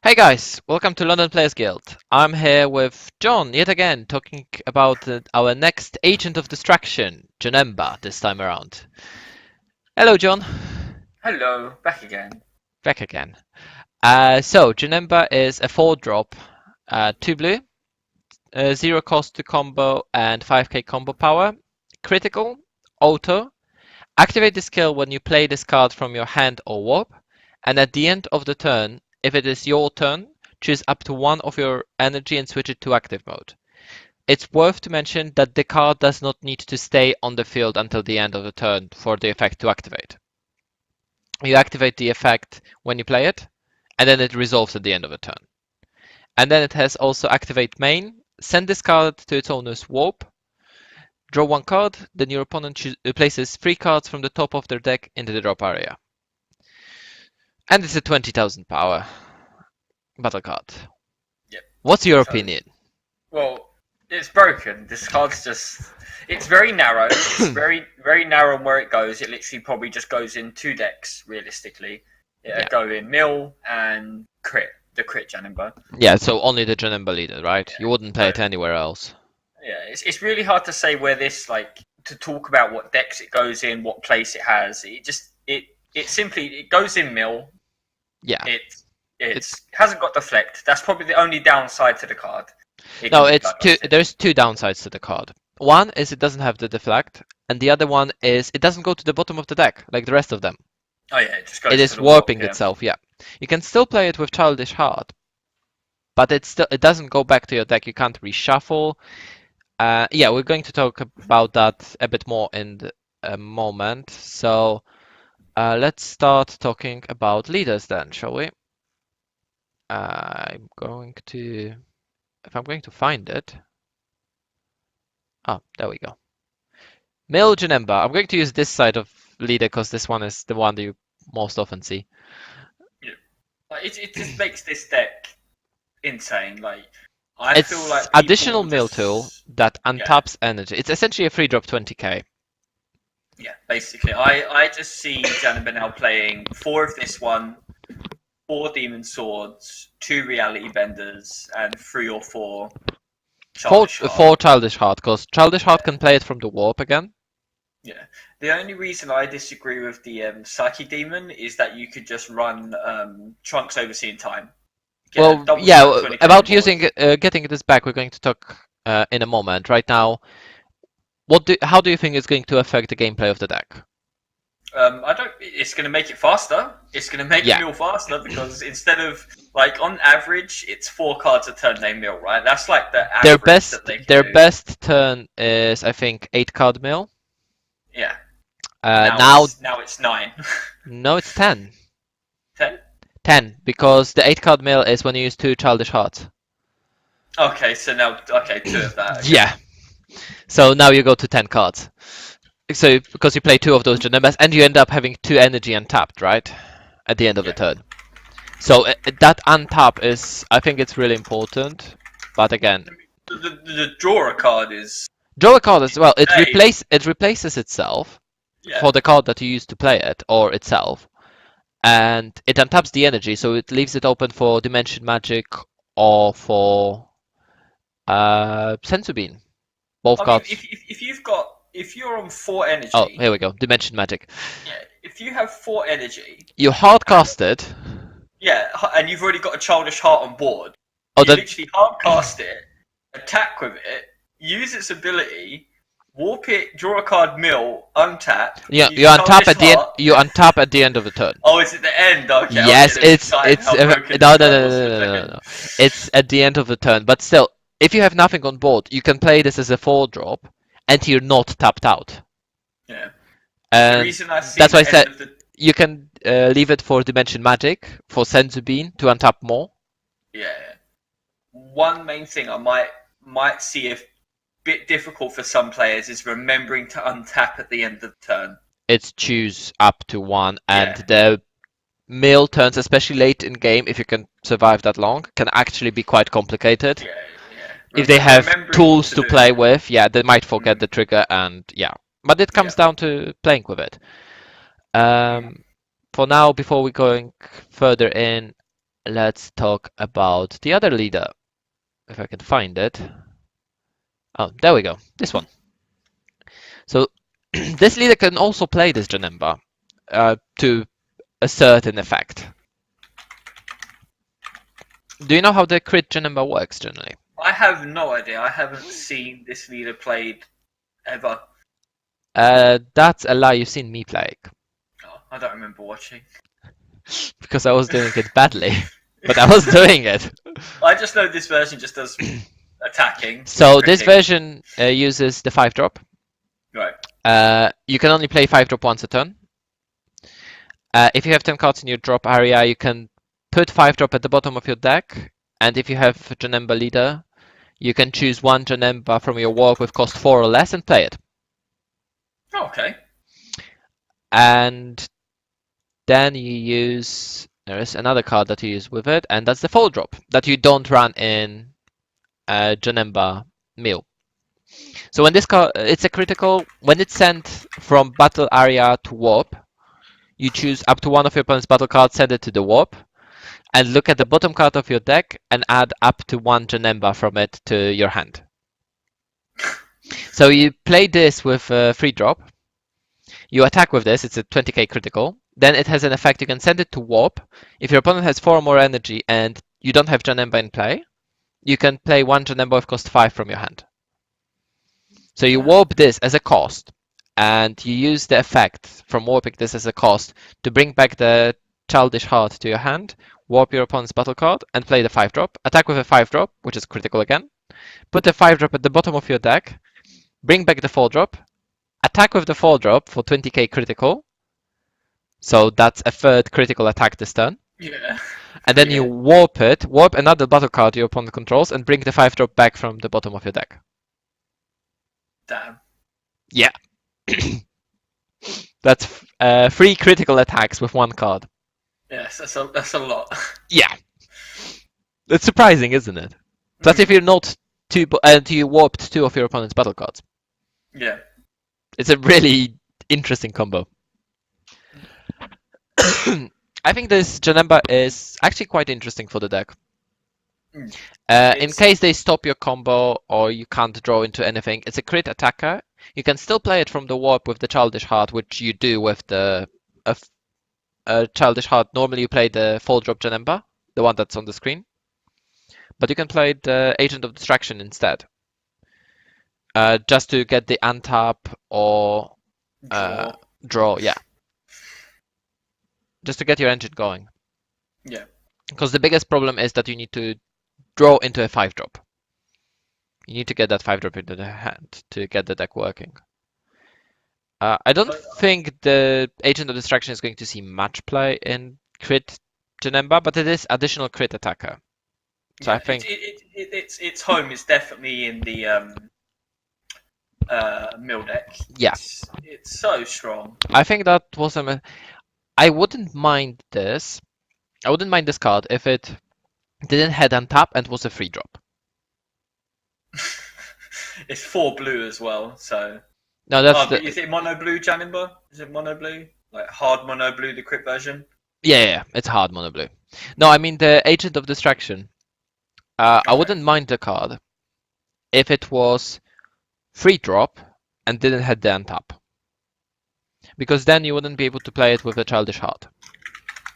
Hey guys, welcome to London Players Guild. I'm here with John yet again, talking about our next agent of distraction, Janemba, this time around. Hello, John. Hello, back again. Back again. So Janemba is a 4-drop, 2 blue, 0 cost to combo and 5k combo power, critical, auto. Activate the skill when you play this card from your hand or warp, and at the end of the turn, if it is your turn, choose up to one of your energy and switch it to active mode. It's worth to mention that the card does not need to stay on the field until the end of the turn for the effect to activate. You activate the effect when you play it, and then it resolves at the end of the turn. And then it has also activate main, send this card to its owner's warp, draw one card, then your opponent places 3 cards from the top of their deck into the drop area. And it's a 20,000 power battle card. Yep. What's your So, opinion? well, it's broken. This card's it's very narrow. It's very narrow on where it goes. It literally probably just goes in 2 decks, realistically. It'll go in mill and crit, the crit Janemba. Yeah, so only the Janemba leader, right? Yeah. You wouldn't play it anywhere else. Yeah, it's really hard to say where this, to talk about what decks it goes in, what place it has. It simply goes in mill. Yeah. It hasn't got deflect. That's probably the only downside to the card. No, there's 2 downsides to the card. One is it doesn't have the deflect, and the other one is it doesn't go to the bottom of the deck like the rest of them. Oh yeah, it just goes It to is the warping warp, itself, yeah. You can still play it with Childish Heart, but it doesn't go back to your deck. You can't reshuffle. Yeah, we're going to talk about that a bit more in a moment. So let's start talking about leaders then, shall we? If I'm going to find it. Oh, there we go. Male Janemba. I'm going to use this side of leader because this one is the one that you most often see. Yeah. It just makes this deck insane. It's feel like additional people mill tool that untaps energy. It's essentially a free drop 20k. Yeah, basically, I just see Janemba now playing 4 of this one, 4 demon swords, 2 reality benders, and 3 or 4 childish heart. 4 Childish Heart, because Childish Heart can play it from the warp again. Yeah. The only reason I disagree with the Psyche Demon is that you could just run Trunks Overseeing Time. Well, yeah, about getting this back, we're going to talk in a moment. Right now, how do you think it's going to affect the gameplay of the deck? It's going to make it faster. It's going to make it mill faster because instead of on average, it's 4 cards a turn they mill, right? That's like the average their best turn is I think 8 card mill. Yeah. Now it's 9. No, it's 10. 10? 10, because the 8 card mill is when you use 2 Childish Hearts. Okay, so now 2 of that. Okay. Yeah. So now you go to 10 cards. So because you play 2 of those Janembas and you end up having 2 energy untapped, right? At the end of the turn. So that untap is, I think it's really important. But again, the draw a card is draw a card as well. It replaces itself for the card that you use to play it, or itself, and it untaps the energy, so it leaves it open for Dimension Magic or for Sensu Bean. Both cards. If you're on 4 energy. Oh, here we go. Dimension Magic. Yeah, if you have 4 energy. You hardcast it. Yeah, and you've already got a Childish Heart on board. Literally hardcast it, attack with it, use its ability, warp it, draw a card, mill, untap. Yeah, you untap at the end. You untap at the end of the turn. Oh, it's at the end. Okay. Yes, no. It's at the end of the turn, but still, if you have nothing on board, you can play this as a 4-drop, and you're not tapped out. Yeah. And the reason that's why I said you can leave it for Dimension Magic for Senzu Bean to untap more. Yeah. One main thing I might see a bit difficult for some players is remembering to untap at the end of the turn. It's choose up to 1, and the mill turns, especially late in game, if you can survive that long, can actually be quite complicated. Yeah. If they have tools to play with, they might forget the trigger, and but it comes down to playing with it. For now, before we going further in, let's talk about the other leader. If I can find it. Oh, there we go. This one. So this leader can also play this Janemba to a certain effect. Do you know how the crit Janemba works generally? I have no idea. I haven't seen this leader played ever. That's a lie. You've seen me play Oh, I don't remember watching. because I was doing it badly, but I was doing it. I just know this version just does attacking. So with this critting. version uses the 5-drop. Right. You can only play 5-drop once a turn. If you have 10 cards in your drop area, you can put 5-drop at the bottom of your deck. And if you have Janemba leader, you can choose one Janemba from your warp with cost 4 or less and play it. Oh, okay. And then you use, there is another card that you use with it, and that's the 4-drop that you don't run in Janemba mill. So when this card, it's a critical, when it's sent from battle area to warp, you choose up to one of your opponent's battle cards, send it to the warp, and look at the bottom card of your deck and add up to one Janemba from it to your hand. So you play this with a 3-drop. You attack with this, it's a 20k critical. Then it has an effect, you can send it to warp. If your opponent has 4 or more energy and you don't have Janemba in play, you can play one Janemba with cost 5 from your hand. So you warp this as a cost, and you use the effect from warping this as a cost to bring back the Childish Heart to your hand, warp your opponent's battle card, and play the 5-drop. Attack with a 5-drop, which is critical again. Put the 5-drop at the bottom of your deck, bring back the 4-drop, attack with the 4-drop for 20k critical. So that's a third critical attack this turn. Yeah. And then you warp another battle card your opponent controls, and bring the 5-drop back from the bottom of your deck. Damn. Yeah. That's 3 critical attacks with 1 card. Yes, that's a lot. Yeah. It's surprising, isn't it? That's if you're not you warped 2 of your opponent's battle cards. Yeah. It's a really interesting combo. I think this Janemba is actually quite interesting for the deck. In case they stop your combo or you can't draw into anything, it's a crit attacker. You can still play it from the warp with the Childish Heart, which you do with the Childish Heart. Normally you play the 4-drop Janemba, the one that's on the screen. But you can play the Agent of Distraction instead. Just to get the untap or draw, yeah. Just to get your engine going. Yeah. Because the biggest problem is that you need to draw into a 5-drop. You need to get that 5-drop into the hand to get the deck working. I don't think the Agent of Distraction is going to see much play in crit Janemba, but it is additional crit attacker. So yeah, I think its home is definitely in the mill deck. Yeah. It's so strong. I think that was I wouldn't mind this. I wouldn't mind this card if it didn't head untap and was a 3-drop. It's 4 blue as well, so. No, that's Is it mono blue, Janemba? Is it mono blue? Like hard mono blue, the crit version? Yeah, it's hard mono blue. No, I mean the Agent of Distraction. I wouldn't mind the card if it was 3-drop and didn't head the untap. Because then you wouldn't be able to play it with a Childish Heart.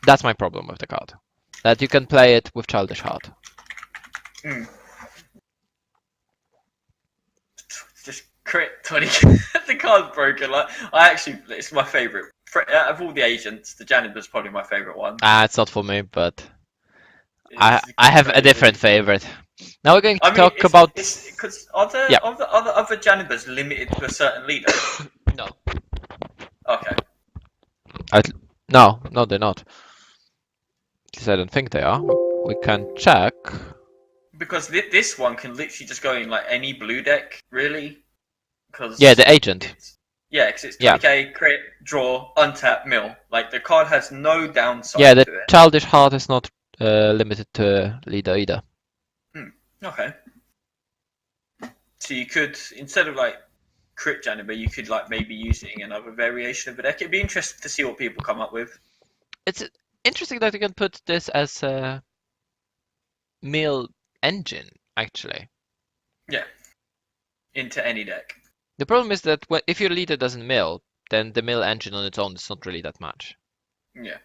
That's my problem with the card. That you can play it with Childish Heart. Just crit 20. The card's broken. Like, it's my favourite. Out of all the agents, the Janemba's probably my favourite one. It's not for me, but I have a different favorite. Now we're going to talk about. Because other Janembas limited to a certain leader? No. Okay. No, they're not. At least I don't think they are. We can check. Because this one can literally just go in like any blue deck, really. Yeah, the agent. Because it's 20k, crit, draw, untap, mill. Like the card has no downside. Yeah, the to it. Childish Heart is not limited to leader either. Okay. So you could, instead of like crit Janemba, you could like maybe using another variation of the deck. It'd be interesting to see what people come up with. It's interesting that you can put this as a mill engine, actually. Yeah. Into any deck. The problem is that if your leader doesn't mill, then the mill engine on its own is not really that much. Yeah.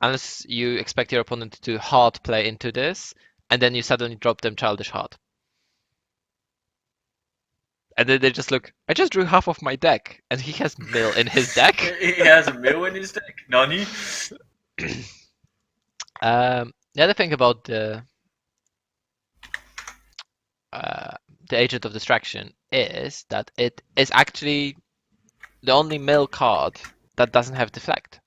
Unless you expect your opponent to hard play into this, and then you suddenly drop them Childish Heart. And then they just look, I just drew half of my deck, and he has mill in his deck. He has a mill in his deck. Nani? The other thing about the Agent of Distraction is that it is actually the only mill card that doesn't have Deflect.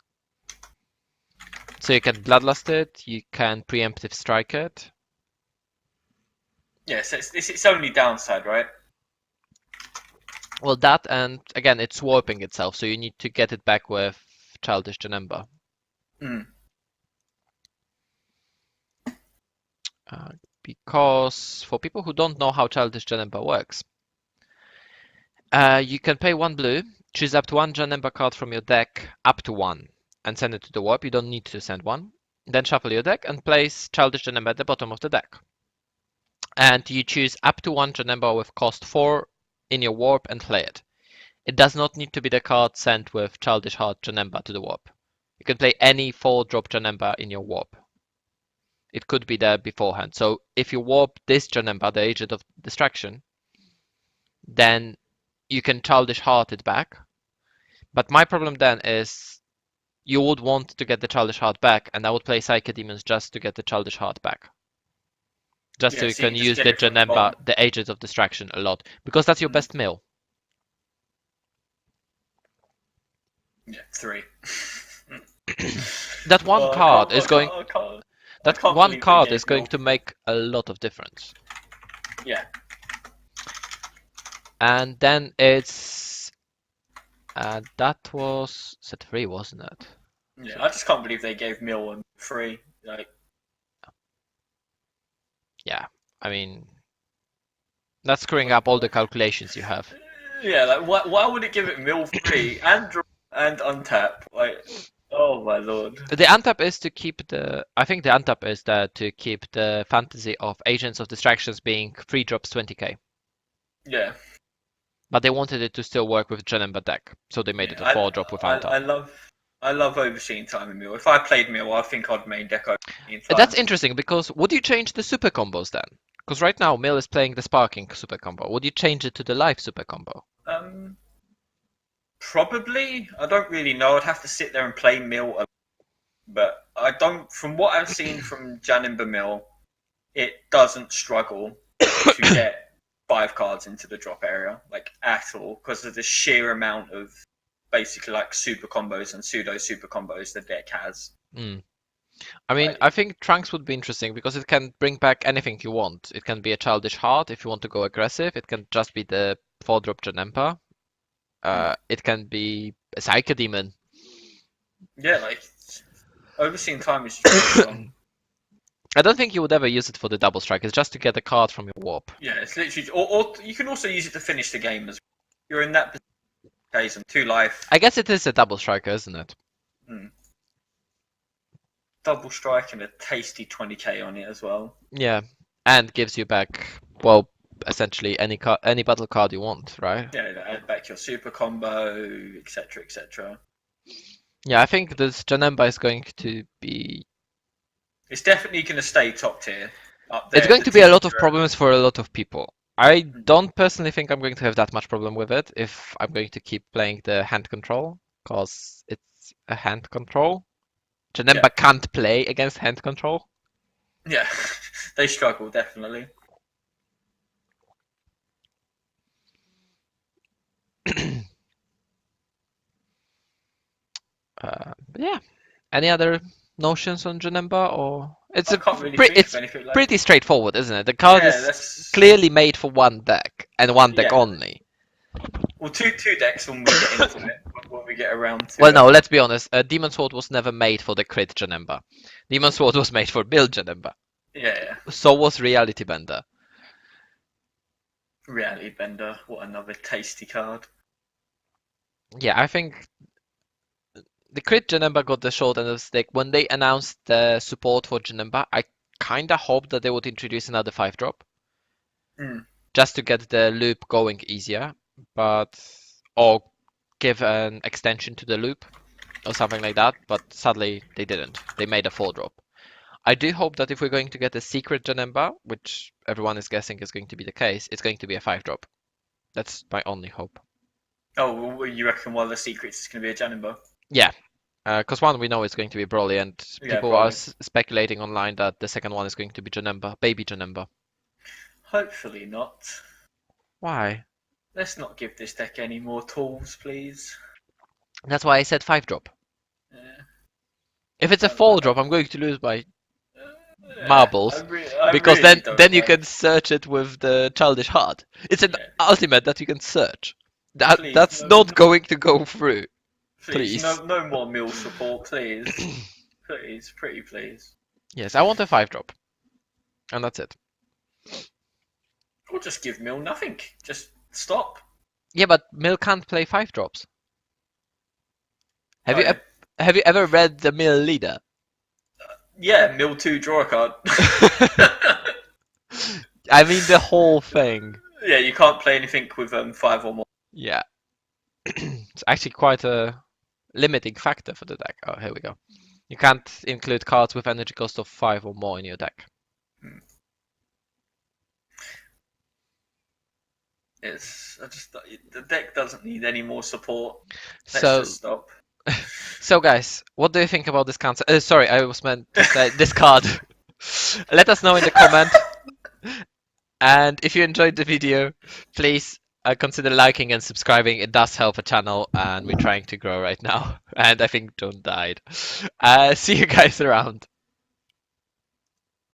So you can Bloodlust it, you can Preemptive Strike it. Yes, it's its only downside, right? Well, that, and again, it's warping itself, so you need to get it back with Childish Janemba. Mm. Because for people who don't know how Childish Janemba works, you can pay 1 blue, choose up to 1 Janemba card from your deck, up to 1, and send it to the warp. You don't need to send 1. Then shuffle your deck and place Childish Janemba at the bottom of the deck. And you choose up to 1 Janemba with cost 4 in your warp and play it. It does not need to be the card sent with Childish Heart Janemba to the warp. You can play any 4-drop Janemba in your warp. It could be there beforehand. So if you warp this Janemba, the Agent of Distraction, then you can Childish Heart it back. But my problem then is you would want to get the Childish Heart back, and I would play Psychic Demons just to get the Childish Heart back. Just so you can use the Janemba, the Agent of Distraction, a lot. Because that's your best mill. Yeah, 3. That one card is going. That one card is going mill. to make a lot of difference. Yeah. And then it's that was set 3, wasn't it? Yeah, I just can't believe they gave Mill a 3. Like, yeah, I mean, that's screwing up all the calculations you have. Yeah, like why would it give it Mill 3 and draw and untap? Like, oh my lord. The untap is to keep the. I think the untap is there to keep the fantasy of Agents of Distractions being 3 drops 20k. Yeah. But they wanted it to still work with Janemba deck, so they made it a 4-drop with untap. I love Overseeing Time in Mill. If I played Mill, I think I'd main deck Overseeing Time. That's interesting, because would you change the super combos then? Because right now Mill is playing the Sparking super combo. Would you change it to the Life super combo? Probably. I don't really know. I'd have to sit there and play Mill. But I don't. From what I've seen from Janemba Mill, it doesn't struggle to get 5 cards into the drop area, like, at all, because of the sheer amount of basically like super combos and pseudo super combos the deck has. I mean, I think Trunks would be interesting because it can bring back anything you want. It can be a Childish Heart if you want to go aggressive. It can just be the 4-drop Janemba. It can be a Psychic Demon. Yeah, like, Overseeing Time is strong. I don't think you would ever use it for the double strike. It's just to get a card from your warp. Yeah, it's literally, or you can also use it to finish the game as well. You're in that case and 2 life. I guess it is a double striker, isn't it? Double strike and a tasty 20k on it as well. Yeah, and gives you back, well, essentially any battle card you want, right? Yeah, add back your super combo, etc., etc. Yeah, I think this Janemba is going to be. It's definitely going to stay top tier. Up there, It's going to be a lot of problems for a lot of people. I don't personally think I'm going to have that much problem with it if I'm going to keep playing the hand control, because it's a hand control. Janemba can't play against hand control. Yeah, they struggle, definitely. Yeah. Any other notions on Janemba, or it's pretty straightforward, isn't it? The card is clearly made for one deck and one deck only. Well, two decks when we get into it, when we get around to. Well, no, let's be honest. Demon Sword was never made for the crit Janemba. Demon Sword was made for build Janemba. Yeah. So was Reality Bender. Reality Bender, what another tasty card. Yeah, I think the crit Janemba got the short end of the stick. When they announced the support for Janemba, I kinda hoped that they would introduce another 5-drop Mm. just to get the loop going easier, or give an extension to the loop or something like that, but sadly they didn't. They made a 4-drop. I do hope that if we're going to get a secret Janemba, which everyone is guessing is going to be the case, it's going to be a 5-drop. That's my only hope. Oh, well, you reckon one of the secrets is going to be a Janemba? Yeah, because one we know is going to be Broly, and Yeah, people are Broly. speculating online that the second one is going to be Janemba, baby Janemba. Hopefully not. Why? Let's not give this deck any more tools, please. That's why I said 5-drop. Yeah. If it's a Don't know. 4-drop, I'm going to lose my Yeah, marbles, I because really don't then you know. can search it with the childish heart. It's an Yeah. ultimate that you can search. Please, That's no, not going to go through. please, Please. no more mill support, please. Please, pretty please. Yes, I want a 5-drop. And that's it. Or just give mill nothing. Just stop. Yeah, but Mill can't play 5-drops. Have Oh, you yeah. have you ever read the Mill leader? Yeah, mill 2, draw a card. I mean the whole thing. Yeah, you can't play anything with 5 or more. Yeah. It's actually quite a limiting factor for the deck. Oh, here we go. You can't include cards with energy cost of 5 or more in your deck. The deck doesn't need any more support. Let's So, just stop. so guys, what do you think about this concept? Sorry, I was meant to say this card. Let us know in the comment. And if you enjoyed the video, please consider liking and subscribing. It does help the channel, and we're trying to grow right now. And I think John died. See you guys around.